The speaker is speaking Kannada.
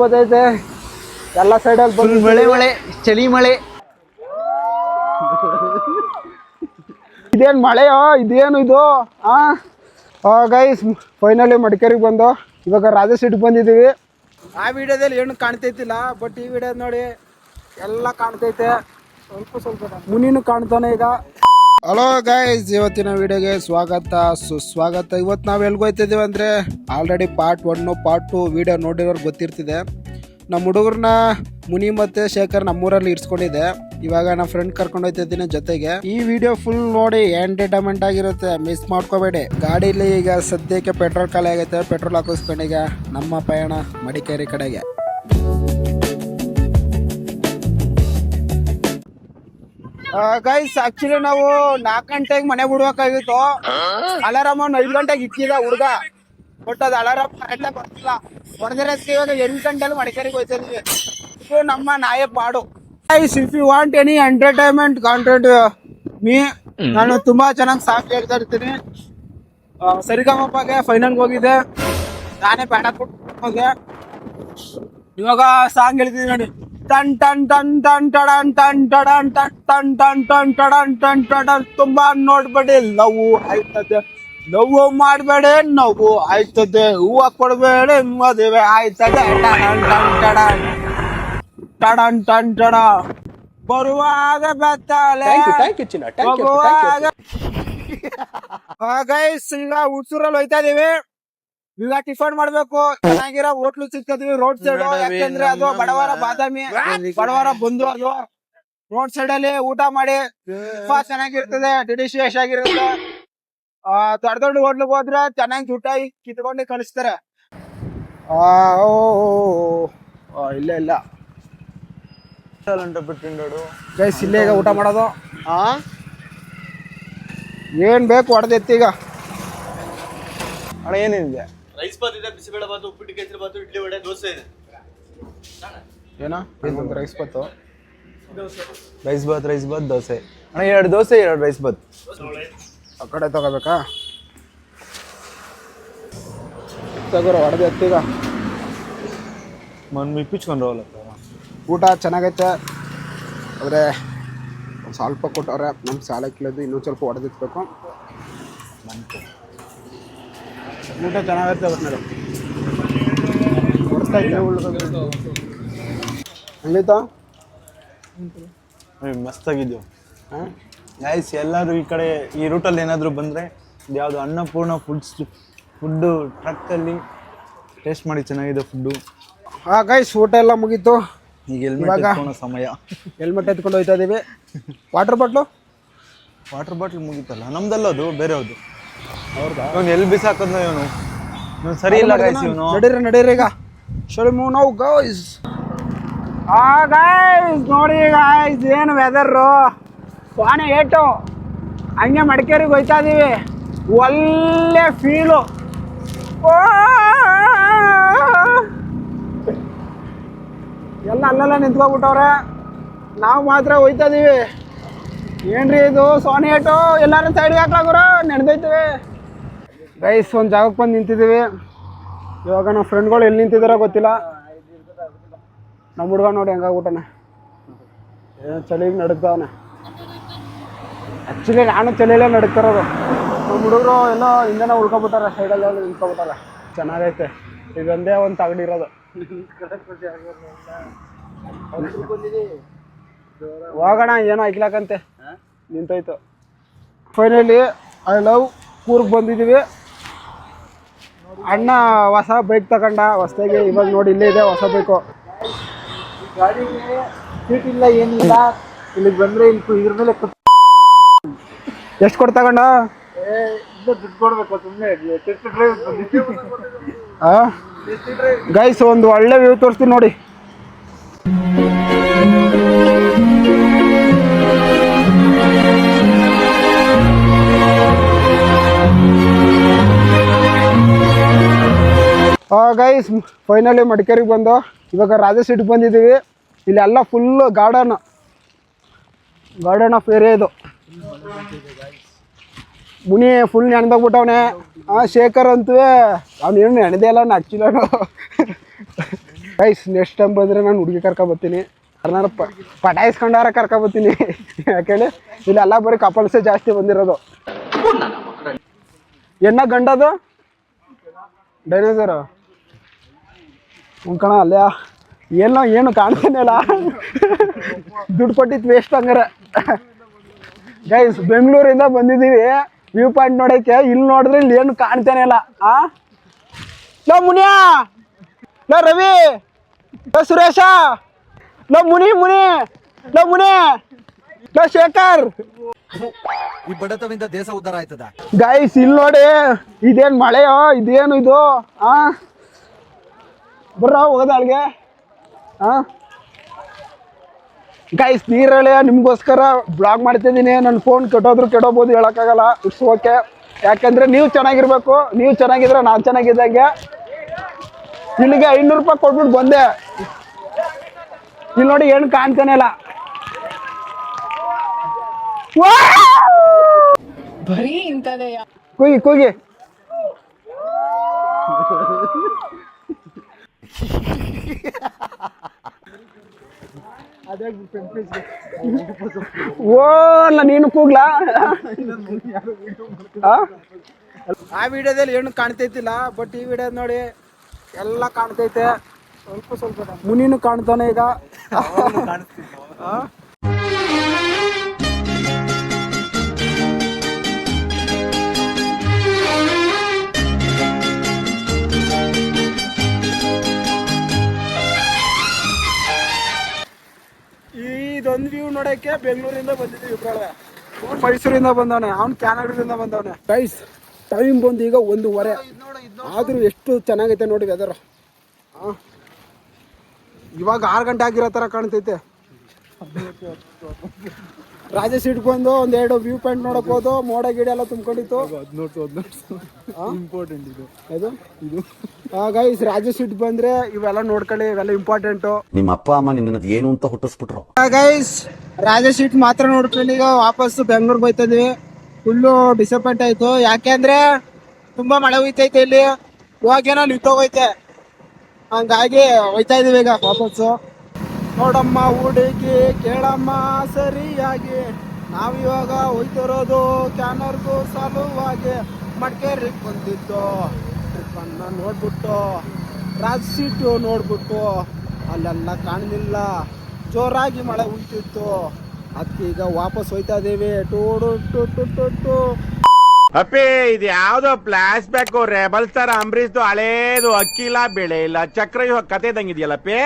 ಬರ್ತೈತೆ ಎಲ್ಲ ಸೈಡಲ್ಲಿ ಬಂದು ಮಳೆ ಚಳಿ ಮಳೆ. ಇದೇನು ಮಳೆಯೋ ಇದೇನು ಇದು? ಗೈಸ್ ಫೈನಲಿ ಮಡಿಕೇರಿಗೆ ಬಂದು ಇವಾಗ ರಾಜಸೀಟಿಗೆ ಬಂದಿದ್ದೀವಿ. ಆ ವಿಡಿಯೋದಲ್ಲಿ ಏನು ಕಾಣ್ತೈತಿಲ್ಲ, ಬಟ್ ಈ ವಿಡಿಯೋ ನೋಡಿ ಎಲ್ಲ ಕಾಣ್ತೈತೆ. ಸ್ವಲ್ಪ ಮುನಿನೂ ಕಾಣ್ತಾನೆ ಈಗ. ಹಲೋ ಗೈಸ್, ಇವತ್ತಿನ ವಿಡಿಯೋಗೆ ಸ್ವಾಗತ ಸುಸ್ವಾಗತ. ಇವತ್ತು ನಾವು ಎಲ್ಲಿಗೆ ಹೋಗ್ತಿದ್ದೀವಿ ಅಂದರೆ ಆಲ್ರೆಡಿ ಪಾರ್ಟ್ 1 ಪಾರ್ಟ್ 2 ವಿಡಿಯೋ ನೋಡಿರೋರು ಗೊತ್ತಿರ್ತಿದೆ. ನಮ್ಮ ಹುಡುಗರನ್ನ ಮುನಿ ಮತ್ತು ಶೇಖರ್ ನಮ್ಮೂರಲ್ಲಿ ಇರಿಸ್ಕೊಂಡಿದ್ದೆ. ಇವಾಗ ನಮ್ಮ ಫ್ರೆಂಡ್ ಕರ್ಕೊಂಡು ಹೋಗ್ತಿದ್ದೀನಿ ಜೊತೆಗೆ. ಈ ವಿಡಿಯೋ ಫುಲ್ ನೋಡಿ ಎಂಟರ್ಟೈನ್ಮೆಂಟ್ ಆಗಿರುತ್ತೆ, ಮಿಸ್ ಮಾಡ್ಕೋಬೇಡಿ. ಗಾಡೀಲಿ ಈಗ ಸದ್ಯಕ್ಕೆ ಪೆಟ್ರೋಲ್ ಖಾಲಿ ಆಗೈತೆ, ಪೆಟ್ರೋಲ್ ಹಾಕಿಸ್ಕೊಂಡು ಈಗ ನಮ್ಮ ಪಯಣ ಮಡಿಕೇರಿ ಕಡೆಗೆ. ಗೈಸ್ ಆಕ್ಚುಲಿ ನಾವು 4 ಗಂಟೆಗೆ ಮನೆ ಬಿಡ್ಬೇಕಾಗಿತ್ತು. ಅಲಾರಾಮ್ 5 ಗಂಟೆಗೆ ಇಕ್ಕಿದ ಹುಡುಗ, ಬಟ್ ಅದು ಅಲಾರಾಮ್ ಕರೆಕ್ಟಾಗಿ ಬರ್ತಿಲ್ಲ. ಹೊಡೆದಿರೋದಕ್ಕೆ ಇವಾಗ 8 ಗಂಟೆಲಿ ಮಡಿಕೇರಿಗೆ ಹೋಗ್ತಿದ್ವಿ. ಇದು ನಮ್ಮ ನಾಯಕ್ ಪಾಡು. Guys if you want any entertainment content ಮೀ, ನಾನು ತುಂಬಾ ಚೆನ್ನಾಗಿ ಸಾಂಗ್ ಹೇಳ್ತಾ ಇರ್ತೀನಿ. ಸರಿಗಮಪ್ಪಗೆ ಫೈನಲ್ಗೆ ಹೋಗಿದ್ದೆ, ನಾನೇ ಬ್ಯಾಡ ಕೊಟ್ಟು ಹೋದೆ. ಇವಾಗ ಸಾಂಗ್ ಹೇಳ್ತೀನಿ ನೋಡಿ. ಟನ್ ಟನ್ ಟನ್ ಟನ್ ಟಡನ್ ಟನ್ ಟಡನ್ ಟನ್ ಟನ್ ಟನ್ ಟನ್ ಟಡನ್ ಟನ್ ಟಡನ್. ತುಂಬಾ ನೋಡ್ಬೇಡಿ, ಲವ್ ಆಯ್ತದೆ. ನೋವು ಮಾಡಬೇಡಿ, ನೋವು ಆಯ್ತದೆ. ಹೂವು ಕೊಡಬೇಡಿ, ಮದುವೆ ಆಯ್ತದೆ. ಟಡನ್ ಟನ್ ಟಡನ್ ಟಡನ್ ಟನ್ ಟಡ. ಬರುವಾಗ ಬೆತ್ತಲೆ ಹೋಗುವಾಗ. ಗೈಸ್ ಈಗ ಹುಡ್ಸೂರಲ್ಲಿ ಹೋಯ್ತಾ ಇದೀವಿ. ಈಗ ಟಿಫನ್ ಮಾಡ್ಬೇಕು, ಚೆನ್ನಾಗಿರೋ ಹೋಟ್ಲು ಸಿಗ್ತದ್ವಿ ರೋಡ್ ಸೈಡ್. ಯಾಕಂದ್ರೆ ಅದು ಬಡವರ ಬಾದಾಮಿ, ಬಡವರ ಬಂದು ಅದು ರೋಡ್ ಸೈಡ್ ಅಲ್ಲಿ ಊಟ ಮಾಡಿ ತುಂಬಾ ಚೆನ್ನಾಗಿರ್ತದೆ, ಡಿಲಿಶಿಯಸ್ ಆಗಿರುತ್ತೆ. ದೊಡ್ಡ ದೊಡ್ಡ ಹೋಟ್ಲಿಗೆ ಹೋದ್ರೆ ಚೆನ್ನಾಗಿ ಊಟ ಕಿತ್ಕೊಂಡು ಕಳಿಸ್ತಾರೆ. ಇಲ್ಲ ಇಲ್ಲ ಗೈಸ್ ಇಲ್ಲೇ ಈಗ ಊಟ ಮಾಡೋದು. ಏನ್ ಬೇಕು ಹೊಡೆದೆತ್ತಿ ಈಗ. ಅಣ್ಣ ಏನಿದೆ? ರೈಸ್ ಬಾತ್ ಇದೆ, ಬಿಸಿಬೇಳೆ ಬಾತು, ಉಪ್ಪಿಟ್ಟು, ಕೇಸರಿ ಬಾತು, ಇಡ್ಲಿ, ವಡೆ, ದೋಸೆ ಇದೆ. ಏನೋ ರೈಸ್ ಬಾತು, ರೈಸ್ ಬಾತ್ ದೋಸೆ. ಅಣ್ಣ 2 ದೋಸೆ 2 ರೈಸ್ ಬಾತ್. ಆ ಕಡೆ ತಗೋಬೇಕಾ? ತಗೋರ ಹೊಡೆದು ಎತ್ತೀಗ. ಇಪ್ಪಿಸ್ಕೊಂಡು ಊಟ ಚೆನ್ನಾಗೈತೆ, ಆದರೆ ಸ್ವಲ್ಪ ಕೊಟ್ಟವ್ರೆ. ನಮ್ಮ ಸಾಲಕ್ಕಿಲ್ಲದು ಇನ್ನೊಂದು ಸ್ವಲ್ಪ ಹೊಡೆದಿತ್ಬೇಕು. ಊಟ ಚೆನ್ನಾಗೈತೆ ನೋಡಿ. ಹಂಗೈತಾ? ಮಸ್ತಾಗಿದ್ದು. ಗೈಸ್ ಎಲ್ಲರೂ ಈ ಕಡೆ ಈ ರೂಟಲ್ಲಿ ಏನಾದರೂ ಬಂದರೆ ಯಾವುದು ಅನ್ನಪೂರ್ಣ ಫುಡ್ಡು ಟ್ರಕ್ಕಲ್ಲಿ ಟೇಸ್ಟ್ ಮಾಡಿ, ಚೆನ್ನಾಗಿದೆ ಫುಡ್ಡು. ಗೈಸ್ ಊಟ ಎಲ್ಲ ಮುಗೀತು. ಈಗ ಹೆಲ್ಮೆಟ್ ಸಮಯ. ಹೆಲ್ಮೆಟ್ ಎತ್ಕೊಂಡು ಹೋಗ್ತಾ ಇದೀವಿ. ವಾಟರ್ ಬಾಟ್ಲು ಮುಗೀತಲ್ಲ ನಮ್ದಲ್ಲ, ಅದು ಬೇರೆ. ಅದು ಹೌದಾ? ಇವನು ಎಲ್ಲಿ ಬಿಸಾಕದ್ನ, ಇವನು ಸರಿ ಇಲ್ಲ ಗೈಸ್. ಇವನು ನಡೀರಿ ಈಗ ಶಳಿ ಮೂವ್ ನಾವು ಗೈಸ್. ಗೈಸ್ ನೋಡಿ ಗೈಸ್, ಏನು ವೆದರು ಸ್ವಾನೆ ಏಟು. ಹಂಗೆ ಮಡಿಕೇರಿಗೆ ಹೋಯ್ತಾ ಇದೀವಿ. ಒಳ್ಳೆ ಫೀಲು. ಎಲ್ಲ ಅಲ್ಲೆಲ್ಲ ನಿಂತ್ಕೊಬಿಟ್ಟವ್ರೆ, ನಾವು ಮಾತ್ರ ಹೋಯ್ತಾ ಇದೀವಿ. ಏನ್ರಿ ಇದು ಸೋನಿ ಏಟು? ಎಲ್ಲಾರು ಸೈಡ್ಗೆ ಹಾಕ್ಲಾಗ್ರ ನಡೆದೈತೀವಿ. ಗೈಸ್ ಒಂದು ಜಾಗಕ್ಕೆ ಬಂದು ನಿಂತಿದ್ದೀವಿ. ಇವಾಗ ನಮ್ಮ ಫ್ರೆಂಡ್ಗಳು ಎಲ್ಲಿ ನಿಂತಿದ್ದಾರೋ ಗೊತ್ತಿಲ್ಲ. ನಮ್ಮ ಹುಡುಗ ನೋಡಿ ಹೆಂಗಾಗ್ಬಿಟ್ಟನೆ, ಏನು ಚಳಿಗೆ ನಡುಗ್ತಾವನೆ. ಆ್ಯಕ್ಚುಲಿ ನಾನು ಚಳಿಯಲ್ಲೇ ನಡುಗ್ತಿರೋದು. ನಮ್ಮ ಹುಡುಗರು ಎಲ್ಲೋ ಹಿಂದೆನೇ ಉಳ್ಕೊಬಿಟ್ಟಾರೆ, ಸೈಡಲ್ಲಿ ನಿಂತ್ಕೊಬಿಟ್ಟಾರೆ. ಚೆನ್ನಾಗೈತೆ. ಇದೊಂದೇ ಒಂದು ತಗಡಿರೋದು. ಹೋಗೋಣ, ಏನೋ ಐಕ್ಲಾಕಂತೆ ನಿಂತೋಯ್ತು. ಫೈನಲಿ ಐ ಲವ್ ಕೂರ್ಗ್ ಬಂದಿದ್ದೀವಿ. ಅಣ್ಣ ಹೊಸ ಬೈಕ್ ತಗೊಂಡ ಹೊಸದಾಗಿ. ಇವಾಗ ನೋಡಿ ಇಲ್ಲೇ ಇದೆ ಹೊಸ ಬೈಕು. ಗಾಡಿಗೆ ಸೀಟ್ ಇಲ್ಲ, ಏನಿಲ್ಲ. ಇಲ್ಲಿಗೆ ಬಂದರೆ ಇಲ್ಲಿ ಇದ್ರ ಮೇಲೆ ಎಷ್ಟು ಕೊಟ್ಟು ತಗೊಂಡ? ದುಡ್ಡು ಕೊಡ್ಬೇಕು ಸುಮ್ಮನೆ. ಗೈಸ್ ಒಂದು ಒಳ್ಳೆ ವ್ಯೂ ತೋರಿಸ್ತೀನಿ ನೋಡಿ. ಗೈಸ್ ಫೈನಲಿ ಮಡಿಕೇರಿಗೆ ಬಂದು ಇವಾಗ ರಾಜಸೀಟಿಗೆ ಬಂದಿದ್ದೀವಿ. ಇಲ್ಲೆಲ್ಲ ಫುಲ್ಲು ಗಾರ್ಡನ್ ಆಫ್ ಏರಿಯಾ ಇದು. ಮುನಿ ಫುಲ್ ನೆನೆದೋಗ್ಬಿಟ್ಟವನೆ. ಶೇಖರ್ ಅಂತೂ ಅವ್ನು ಏನು ನೆನೆದೇ ಇಲ್ಲ, ಆ್ಯಕ್ಚುಲಿ ಗೈಸ್ ನೆಕ್ಸ್ಟ್ ಟೈಮ್ ಬಂದರೆ ನಾನು ಹುಡುಗಿ ಕರ್ಕೊಬತ್ತೀನಿ ನಾನು ಪಟಾಯಿಸ್ಕೊಂಡಾರ ಕರ್ಕೊಬತ್ತೀನಿ. ಯಾಕೇಳಿ ಇಲ್ಲೆಲ್ಲ ಬರೀ ಕಪಲ್ಸೇ ಜಾಸ್ತಿ ಬಂದಿರೋದು. ಎಣ್ಣ ಗಂಡದು ಡೈನೋಸರು ಕಣ ಅಲ್ಲೇ ಏನು ಕಾಣ್ತಾನೆ ಅಲ್ಲ. ದುಡ್ಡು ಕೊಟ್ಟಿತ್ತು ವೇಸ್ಟ್ ಹಂಗಾರೆ. ಗೈಸ್ ಬೆಂಗಳೂರಿಂದ ಬಂದಿದ್ದೀವಿ ವ್ಯೂ ಪಾಯಿಂಟ್ ನೋಡೋಕ್ಕೆ. ಇಲ್ಲಿ ನೋಡಿದ್ರೆ ಇಲ್ಲಿ ಏನು ಕಾಣ್ತಾನೆ ಇಲ್ಲ. ಲೋ ಮುನಿಯಾ, ಲೋ ರವಿ, ಲೋ ಸುರೇಶ, ಲೋ ಮುನಿ, ಲೋ ಮುನಿ, ಲೋ ಶೇಖರ್. ಈ ಬಡತವಿಂದ ದೇಶ ಉದ್ಧಾರ ಆಯ್ತದ. ಗೈಸ್ ಇಲ್ಲಿ ನೋಡಿ, ಇದೇನು ಮಳೆಯೋ ಇದೇನು ಇದು? ಬರ್ರ ಹೋಗೋದ ಅಲ್ಲಿಗೆ. ಗೈಸ್ ನೀರಳೆ ನಿಮಗೋಸ್ಕರ ಬ್ಲಾಗ್ ಮಾಡ್ತಿದ್ದೀನಿ. ನನ್ನ ಫೋನ್ ಕೆಡೋಬೋದು, ಹೇಳೋಕ್ಕಾಗಲ್ಲ. It's okay. ಯಾಕಂದರೆ ನೀವು ಚೆನ್ನಾಗಿರ್ಬೇಕು. ನೀವು ಚೆನ್ನಾಗಿದ್ರೆ ನಾನು ಚೆನ್ನಾಗಿದ್ದಂಗೆ. ಇಲ್ಲಿಗೆ 500 ರೂಪಾಯಿ ಕೊಟ್ಬಿಟ್ಟು ಬಂದೆ. ಇಲ್ಲಿ ನೋಡಿ ಏನು ಕಾಣ್ತಾನೆ ಇಲ್ಲ. ಬರೀ ಇಂಥದೆಯಾ? ಕೂಗಿ ಓ ಅಲ್ಲ ನೀನು ಕೂಗ್ಲಾ? ಆ ವಿಡಿಯೋದಲ್ಲಿ ಏನು ಕಾಣ್ತೈತಿಲ್ಲ, ಬಟ್ ಈ ವಿಡಿಯೋ ನೋಡಿ ಎಲ್ಲ ಕಾಣ್ತೈತೆ. ಸ್ವಲ್ಪ ಮುನಿನು ಕಾಣ್ತಾನೆ ಈಗ. ಇದೊಂದು ವ್ಯೂ ನೋಡೋಕ್ಕೆ ಬೆಂಗಳೂರಿಂದ ಬಂದಿದ್ದೀವಿ ಇಬ್ಬರೊಳಗೆ. ಅವ್ನು ಮೈಸೂರಿಂದ ಬಂದವನೆ, ಅವ್ನು ಕ್ಯಾನಡದಿಂದ ಬಂದವನೆ. ಗೈಸ್ ಟೈಮ್ ಬಂದು ಈಗ 1:15 ಆದರೂ ಎಷ್ಟು ಚೆನ್ನಾಗೈತೆ ನೋಡಿ ವೆದರ್. ಇವಾಗ 6 ಗಂಟೆ ಆಗಿರೋ ಥರ ಕಾಣ್ತೈತೆ. ರಾಜ ಸೀಟ್ ಬಂದು ಒಂದೆರಡು ವ್ಯೂ ಪಾಯಿಂಟ್ ನೋಡಕ್ ಹೋದು. ಮೋಡ ಗಿಡ ಎಲ್ಲ ತುಂಬ್ಕೊಂಡಿತ್ತು. ಇಂಪಾರ್ಟೆಂಟ್ ಇದು ಗೈಸ್ ರಾಜ ಸೀಟ್ ಬಂದ್ರೆ ಇವೆಲ್ಲ ನೋಡ್ಕೊಳ್ಳಿ, ಇವೆಲ್ಲ ಇಂಪಾರ್ಟೆಂಟು. ನಿಮ್ಮ ಅಪ್ಪ ಅಮ್ಮ ನಿನ್ನ ಏನು ಅಂತ ಹುಟ್ಟಿಸ್ಬಿಟ್ರು. ಗೈಸ್ ರಾಜ ಸೀಟ್ ಮಾತ್ರ ನೋಡ್ಕೊಂಡು ಈಗ ವಾಪಸ್ ಬೆಂಗಳೂರಿಗೆ ಹೋಯ್ತಾ ಇದೀವಿ. ಫುಲ್ಲು ಡಿಸಪಾಯಿಂಟ್ ಆಯ್ತು. ಯಾಕೆಂದ್ರೆ ತುಂಬಾ ಮಳೆ ಹೋಯ್ತೈತೆ ಇಲ್ಲಿ. ಇವಾಗೇನೋ ನಿಂತೋಗೈತೆ, ಹಂಗಾಗಿ ಹೋಯ್ತಾ ಇದೀವಿ ಈಗ ವಾಪಸ್ಸು. ನೋಡಮ್ಮ ಹುಡುಗಿ ಕೇಳಮ್ಮ ಸರಿಯಾಗಿ, ನಾವಿವಾಗ ಹೋಯ್ತಿರೋದು ಕ್ಯಾನರ್ಗೂ ಸಲುವಾಗಿ. ಮಡಿಕೇರಿಗೆ ಬಂದಿದ್ದು ಟ್ರಿಪ್ಪನ್ನು ನೋಡ್ಬಿಟ್ಟು, ರಾಜ್ ಸೀಟು ನೋಡ್ಬಿಟ್ಟು ಅಲ್ಲೆಲ್ಲ ಕಾಣಲಿಲ್ಲ, ಜೋರಾಗಿ ಮಳೆ ಉಂಟಿತ್ತು. ಅದಕ್ಕೆ ಈಗ ವಾಪಸ್ ಹೋಯ್ತಾ ಇದೀವಿ. ಟು ಅಪ್ಪಿ ಇದು ಯಾವ್ದೋ ಫ್ಲಾಶ್ ಬ್ಯಾಕ್ ರೆಬಲ್ ಸ್ಟಾರ್ ಅಂಬರೀಶ್ದು ಹಳೇದು. ಅಕ್ಕಿಲ್ಲ ಬೆಳೆ ಇಲ್ಲ ಚಕ್ರ ಕತೆ ಇದ್ದಂಗಿದೆಯಲ್ಲಪ್ಪಿ.